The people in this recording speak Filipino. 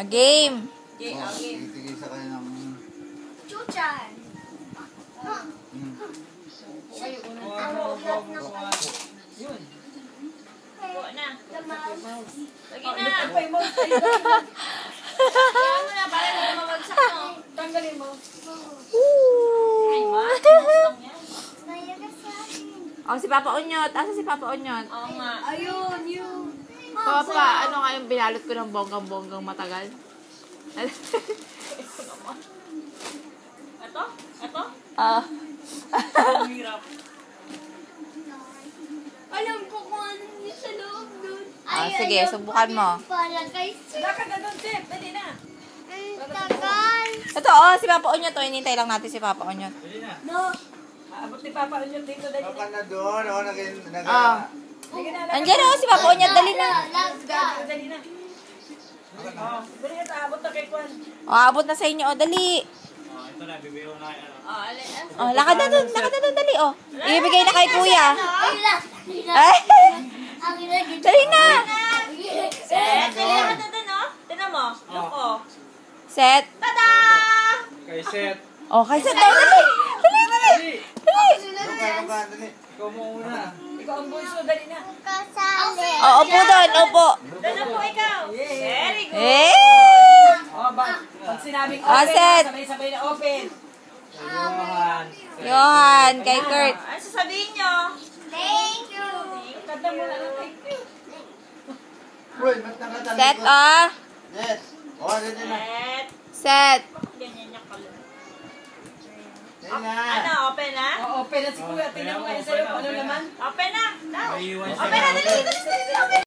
Game. Game. Titigil sa kanya ng... Chuchan. Yun. Buo na. Lagi na. Kaya mo na, para na mamagsak mo. Tanggalin mo. Ay, lang yan. Oh, si Papa Onyot. Asa si Papa Onyot? Oo nga. Ayun, yun. Papa, ano nga yung binalot ko ng bonggang-bonggang matagal? Ito? Ito? Ah. Ang hirap. Alam ko kung ano niya sa loob doon. Sige, subukan mo. Para kay Wala ka na doon, Tip. Dali na. Ang tagal. Ito, oh, si Papa Onyot. Oh, hinintay lang natin si Papa Onyot. No. Abot ni Papa Onyot dito. Dali Baka na doon, o, Ah. Andiyan, oh, si Papa Onyot. Dali na. Dali na. Dali na, abot na kay Kwan. Oh, abot na sa inyo. Oh, dali. Ito na, bibiro na yan. Oh, lakad na dun. Lakad na dun, dali. Oh, ibibigay na kay Kuya. Ay. Ay, dali na. Set. Dali na ka doon, oh. Tinan mo. Look, oh. Set. Tada! Kay Seth. Oh, kay Set daw. Dali. Dali, dali. Luka, dali. Ikaw mo una. Ikaw ang bunso, dali na. Oh, opo doon. Opo. Doon na po ikaw. Very good. Eh. Oh, pag sinabing Oh, open, set. sabay-sabay na open. Johan, kay Kurt. Ano sasabihin nyo? Thank you. Kanta mo na lang, thank you. Uy, ba't nakatalikod? Set, oh. Yes. O, dali na. Set. Set. Ganyan niya pala. Dali na. Ano, open na? Oo, open na si Kuya. Tingnan mo ngayon sa'yo kung ano naman. Open na. Now. May iwan Open na, dali, dali, dali, open.